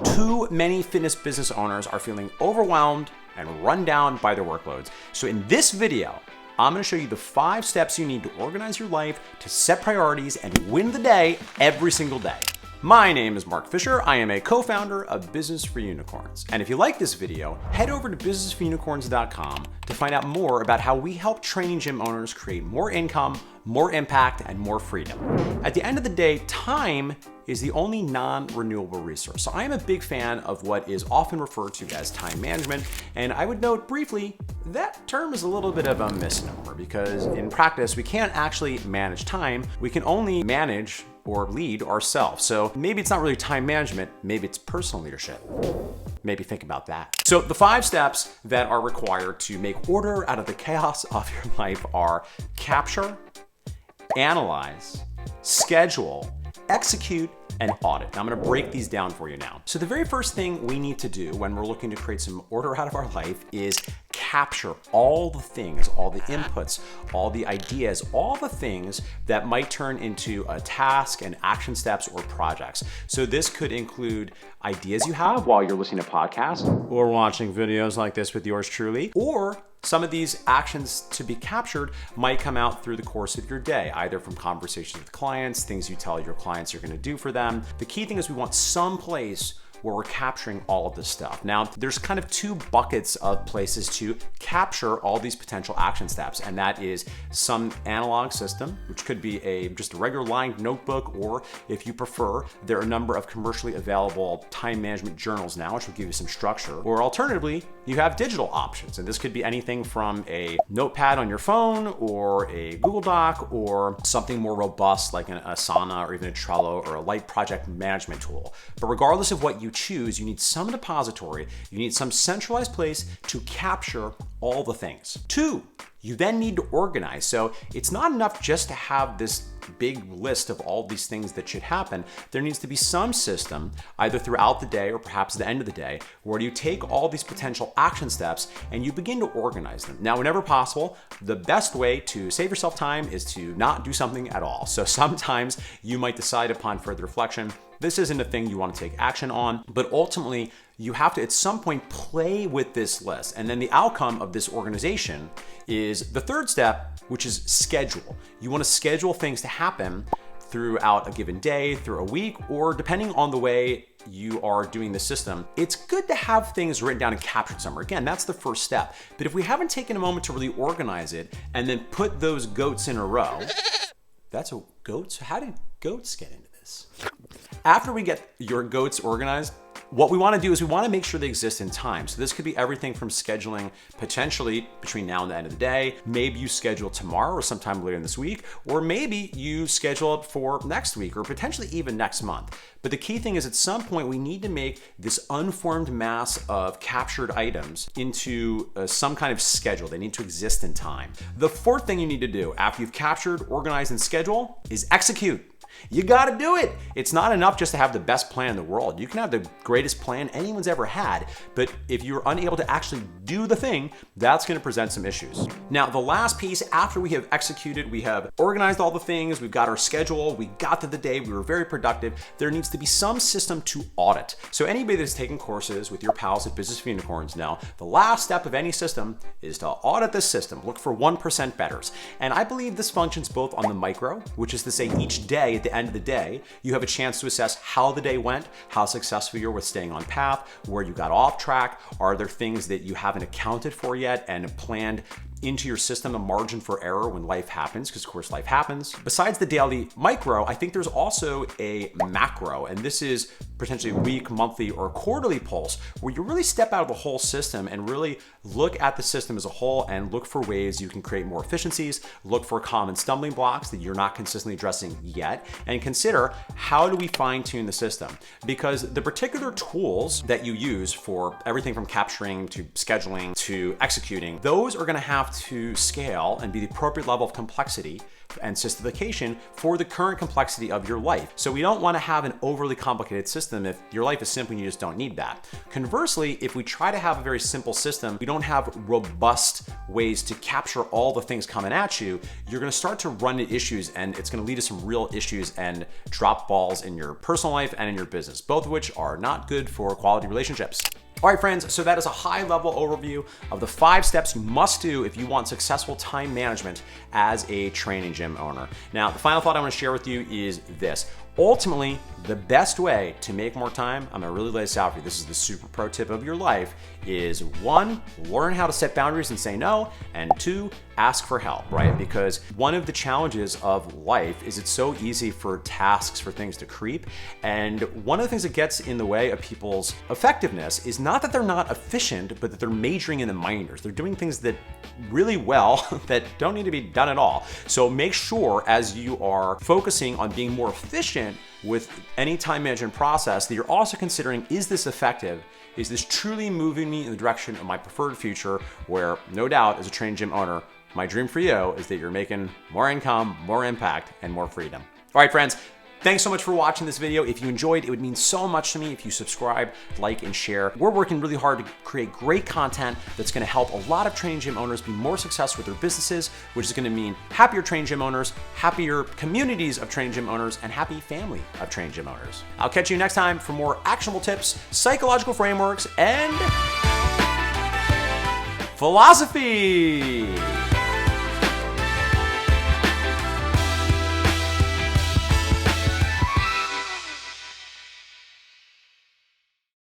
Too many fitness business owners are feeling overwhelmed and run down by their workloads. So in this video, I'm gonna show you the 5 steps you need to organize your life, to set priorities, and win the day every single day. My name is Mark Fisher. I am a co-founder of Business for Unicorns. And if you like this video, head over to businessforunicorns.com to find out more about how we help training gym owners create more income, more impact, and more freedom. At the end of the day, time is the only non-renewable resource. So I am a big fan of what is often referred to as time management. And I would note briefly, that term is a little bit of a misnomer because in practice, we can't actually manage time. We can only manage or lead ourselves. So maybe it's not really time management, maybe it's personal leadership. Maybe think about that. So the 5 steps that are required to make order out of the chaos of your life are capture, analyze, schedule, execute, and audit. Now I'm gonna break these down for you now. So the very first thing we need to do when we're looking to create some order out of our life is capture all the things, all the inputs, all the ideas, all the things that might turn into a task and action steps or projects. So this could include ideas you have while you're listening to podcasts or watching videos like this with yours truly, or some of these actions to be captured might come out through the course of your day, either from conversations with clients, things you tell your clients you're gonna do for them. The key thing is we want some place where we're capturing all of this stuff. Now, there's kind of 2 buckets of places to capture all these potential action steps, and that is some analog system, which could be just a regular lined notebook, or if you prefer, there are a number of commercially available time management journals now, which will give you some structure. Or alternatively, you have digital options, and this could be anything from a notepad on your phone, or a Google Doc, or something more robust like an Asana, or even a Trello, or a light project management tool. But regardless of what you choose, you need some depository, you need some centralized place to capture all the things. 2, you then need to organize. So it's not enough just to have this big list of all these things that should happen. There needs to be some system, either throughout the day or perhaps the end of the day, where you take all these potential action steps and you begin to organize them. Now, whenever possible, the best way to save yourself time is to not do something at all. So sometimes you might decide upon further reflection, this isn't a thing you want to take action on, but ultimately you have to at some point play with this list. And then the outcome of this organization is the 3rd step, which is schedule. You want to schedule things to happen throughout a given day, through a week, or depending on the way you are doing the system, it's good to have things written down and captured somewhere. Again, that's the first step. But if we haven't taken a moment to really organize it and then put those goats in a row, that's a goats? How did goats get into this? After we get your goats organized, what we want to do is we want to make sure they exist in time. So this could be everything from scheduling potentially between now and the end of the day. Maybe you schedule tomorrow or sometime later in this week, or maybe you schedule it for next week or potentially even next month. But the key thing is at some point we need to make this unformed mass of captured items into some kind of schedule. They need to exist in time. The 4th thing you need to do after you've captured, organized, and schedule is execute. You gotta do it. It's not enough just to have the best plan in the world. You can have the greatest plan anyone's ever had, but if you're unable to actually do the thing, that's gonna present some issues. Now, the last piece, after we have executed, we have organized all the things, we've got our schedule, we got to the day, we were very productive, there needs to be some system to audit. So anybody that's taken courses with your pals at Business for Unicorns know, the last step of any system is to audit the system, look for 1% betters. And I believe this functions both on the micro, which is to say each day at the end of the day, you have a chance to assess how the day went, how successful you were with staying on path, where you got off track, are there things that you haven't accounted for yet and planned into your system a margin for error when life happens, because of course life happens. Besides the daily micro, I think there's also a macro, and this is potentially a week, monthly, or quarterly pulse, where you really step out of the whole system and really look at the system as a whole and look for ways you can create more efficiencies, look for common stumbling blocks that you're not consistently addressing yet, and consider how do we fine tune the system? Because the particular tools that you use for everything from capturing to scheduling to executing, those are gonna have to scale and be the appropriate level of complexity and systification for the current complexity of your life. So we don't want to have an overly complicated system if your life is simple and you just don't need that. Conversely, if we try to have a very simple system, we don't have robust ways to capture all the things coming at you, you're going to start to run into issues, and it's going to lead to some real issues and drop balls in your personal life and in your business, both of which are not good for quality relationships. All right, friends, so that is a high-level overview of the 5 steps you must do if you want successful time management as a training gym owner. Now, the final thought I want to share with you is this. Ultimately, the best way to make more time, I'm gonna really lay this out for you, this is the super pro tip of your life, is 1, learn how to set boundaries and say no, and 2, ask for help, right? Because one of the challenges of life is it's so easy for tasks, for things to creep, and one of the things that gets in the way of people's effectiveness is not that they're not efficient, but that they're majoring in the minors. They're doing things that really well that don't need to be done at all. So make sure as you are focusing on being more efficient with any time management process that you're also considering, is this effective? Is this truly moving me in the direction of my preferred future, where no doubt as a training gym owner, my dream for you is that you're making more income, more impact, and more freedom. All right, friends. Thanks so much for watching this video. If you enjoyed, it would mean so much to me if you subscribe, like, and share. We're working really hard to create great content that's gonna help a lot of training gym owners be more successful with their businesses, which is gonna mean happier training gym owners, happier communities of training gym owners, and happy family of training gym owners. I'll catch you next time for more actionable tips, psychological frameworks, and philosophy.